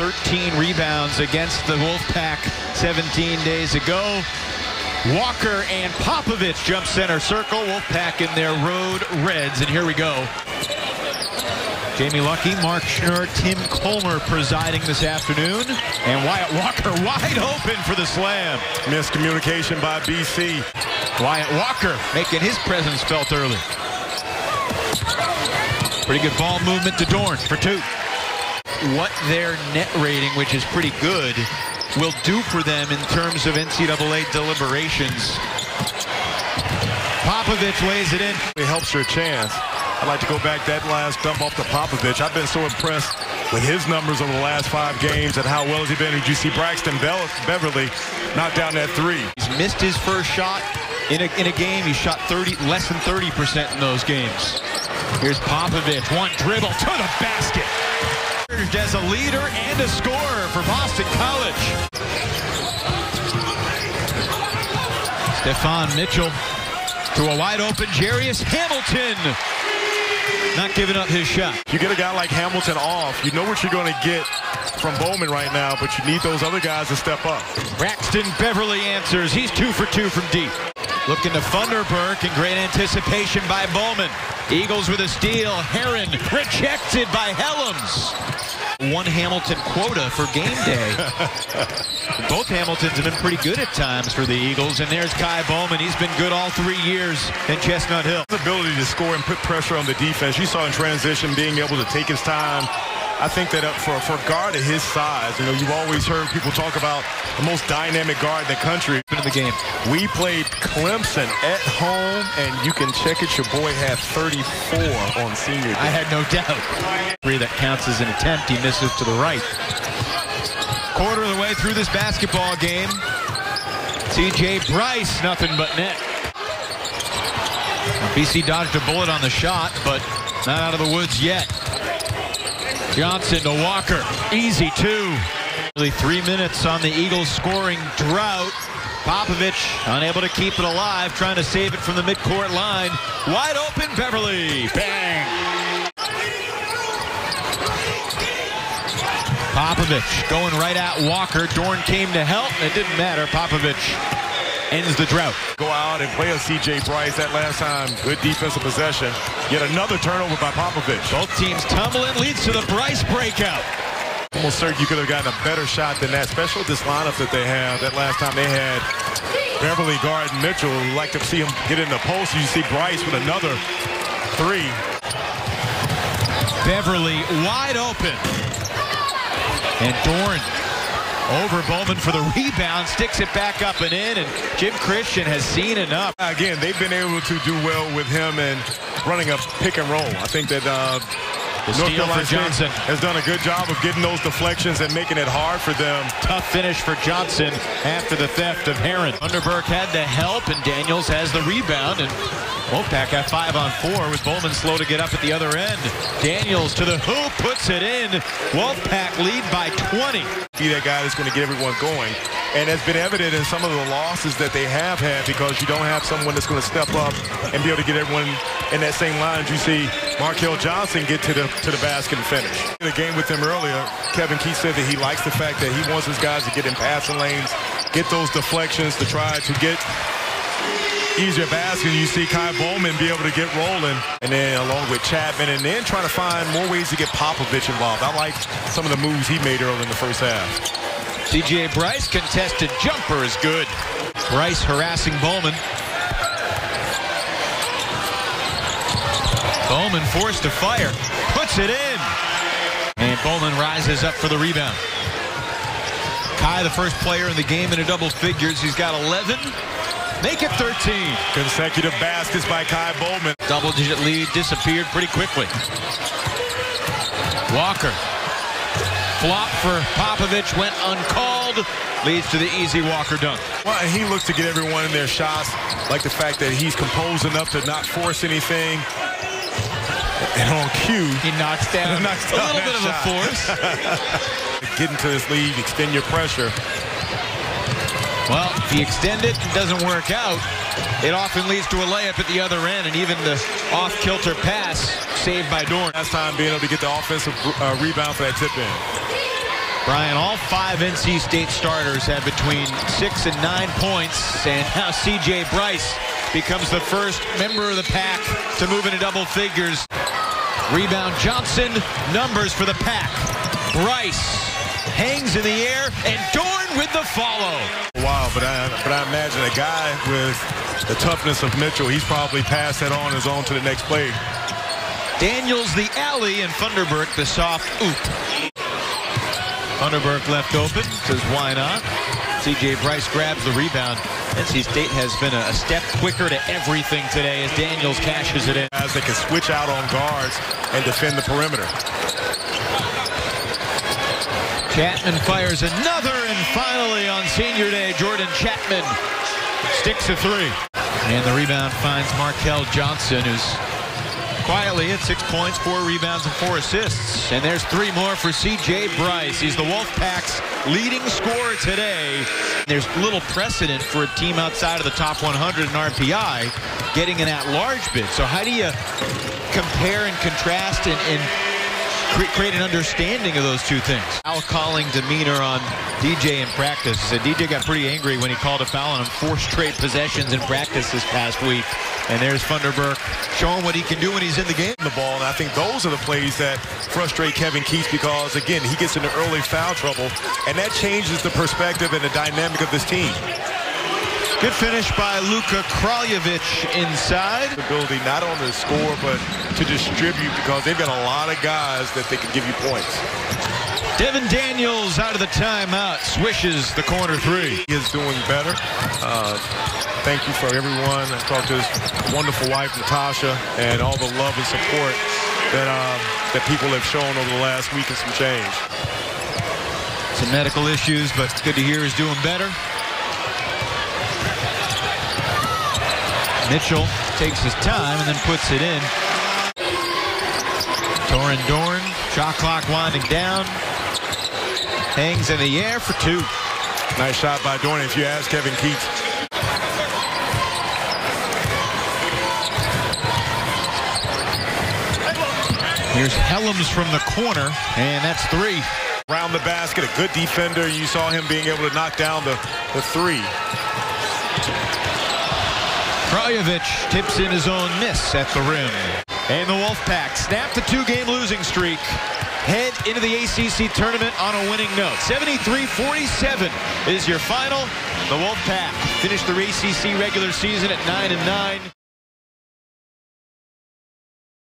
13 rebounds against the Wolfpack 17 days ago. Walker and Popovich jump center circle. Wolfpack in their road reds, and here we go. Jamie Lucky, Mark Schnur, Tim Colmer presiding this afternoon. And Wyatt Walker wide open for the slam. Miscommunication by BC. Wyatt Walker making his presence felt early. Pretty good ball movement to Dorn for two. What their net rating, which is pretty good, will do for them in terms of NCAA deliberations. Popovich lays it in. It helps your chance. I'd like to go back that last dump off to Popovich. I've been so impressed with his numbers over the last 5 games and how well has he been. Did you see Braxton Beverly knock down that three? He's missed his first shot in a game. He shot less than 30% in those games. Here's Popovich, one dribble to the basket. As a leader and a scorer for Boston College. Stephon Mitchell to a wide open Jarius Hamilton. Not giving up his shot. You get a guy like Hamilton off, you know what you're going to get from Bowman right now, but you need those other guys to step up. Braxton Beverly answers. He's 2 for 2 from deep. Looking to Thunderberg in great anticipation by Bowman. Eagles with a steal. Heron rejected by Helms. One Hamilton quota for game day. Both Hamiltons have been pretty good at times for the Eagles. And there's Kai Bowman. He's been good all 3 years in Chestnut Hill. His ability to score and put pressure on the defense. You saw in transition being able to take his time. I think that for a guard at his size, you know, you've always heard people talk about the most dynamic guard in the country. In the game, we played Clemson at home, and you can check it. Your boy had 34 on senior day. I had no doubt. Three that counts as an attempt. He misses to the right. Quarter of the way through this basketball game. C.J. Bryce, nothing but net. BC dodged a bullet on the shot, but not out of the woods yet. Johnson to Walker. Easy two. Nearly 3 minutes on the Eagles scoring drought. Popovich unable to keep it alive, trying to save it from the midcourt line. Wide open Beverly. Bang. Popovich going right at Walker. Dorn came to help. It didn't matter. Popovich ends the drought. Go out and play a C.J. Bryce that last time. Good defensive possession. Yet another turnover by Popovich. Both teams tumbling, leads to the Bryce breakout. Almost certain you could have gotten a better shot than that, especially with this lineup that they have. That last time they had Beverly guard Mitchell. We'd like to see him get in the post. You see Bryce with another three. Beverly wide open. And Dorn over Bowman for the rebound, sticks it back up and in, and Jim Christian has seen enough. Again, they've been able to do well with him and running a pick and roll. I think that North Carolina Johnson has done a good job of getting those deflections and making it hard for them. Tough finish for Johnson after the theft of Heron. Thunderberg had the help, and Daniels has the rebound, and Wolfpack got 5 on 4 with Bowman slow to get up at the other end. Daniels to the hoop, puts it in. Wolfpack lead by 20. Be that guy that's going to get everyone going. And it's been evident in some of the losses that they have had because you don't have someone that's going to step up and be able to get everyone in that same line. You see Markell Johnson get to the basket and finish. In the game with him earlier, Kevin Keith said that he likes the fact that he wants his guys to get in passing lanes, get those deflections to try to get easier baskets. You see Kai Bowman be able to get rolling, and then along with Chapman, and then trying to find more ways to get Popovich involved. I like some of the moves he made early in the first half. C.J. Bryce contested jumper is good. Bryce harassing Bowman. Bowman forced to fire, puts it in, and Bowman rises up for the rebound. Kai, the first player in the game in a double figures. He's got 11. Make it 13. Consecutive baskets by Kai Bowman. Double-digit lead disappeared pretty quickly. Walker. Flop for Popovich, went uncalled. Leads to the easy Walker dunk. Well, and he looks to get everyone in their shots. Like the fact that he's composed enough to not force anything. And on cue, he knocks down a little bit of a force. Get into this lead, extend your pressure. Well, if you extend it and doesn't work out, it often leads to a layup at the other end, and even the off-kilter pass saved by Dorn. Last time being able to get the offensive rebound for that tip in. Brian, all 5 NC State starters had between 6 and 9 points, and now C.J. Bryce becomes the first member of the pack to move into double figures. Rebound Johnson, numbers for the pack. Bryce hangs in the air, and Dorn with the follow. Wow, but I imagine a guy with the toughness of Mitchell, he's probably passed that on his own to the next play. Daniels the alley, and Funderburk the soft oop. Funderburk left open, says why not? C.J. Bryce grabs the rebound. NC State has been a step quicker to everything today as Daniels cashes it in. As they can switch out on guards and defend the perimeter. Chapman fires another, and finally on senior day, Jordan Chapman sticks a 3. And the rebound finds Markel Johnson, who's quietly at 6 points, 4 rebounds, and 4 assists. And there's 3 more for C.J. Bryce. He's the Wolfpack's leading scorer today. There's little precedent for a team outside of the top 100 in RPI getting an at-large bid. So how do you compare and contrast and create an understanding of those two things? Foul calling demeanor on DJ in practice. DJ got pretty angry when he called a foul on him 4 straight possessions in practice this past week. And there's Funderburk showing what he can do when he's in the game. The ball, and I think those are the plays that frustrate Kevin Keats because, again, he gets into early foul trouble, and that changes the perspective and the dynamic of this team. Good finish by Luka Kraljevic inside. Ability not only to score, but to distribute because they've got a lot of guys that they can give you points. Devin Daniels out of the timeout, swishes the corner 3. He is doing better. Thank you for everyone. I talked to his wonderful wife, Natasha, and all the love and support that people have shown over the last week and some change. Some medical issues, but good to hear he's doing better. Mitchell takes his time and then puts it in. Torin Dorn, shot clock winding down. Hangs in the air for 2. Nice shot by Dorn, if you ask Kevin Keats. Here's Helms from the corner, and that's 3. Around the basket, a good defender. You saw him being able to knock down the 3. Kraljevic tips in his own miss at the rim. And the Wolfpack snap the 2-game losing streak. Head into the ACC tournament on a winning note. 73-47 is your final. The Wolfpack finished the ACC regular season at 9-9.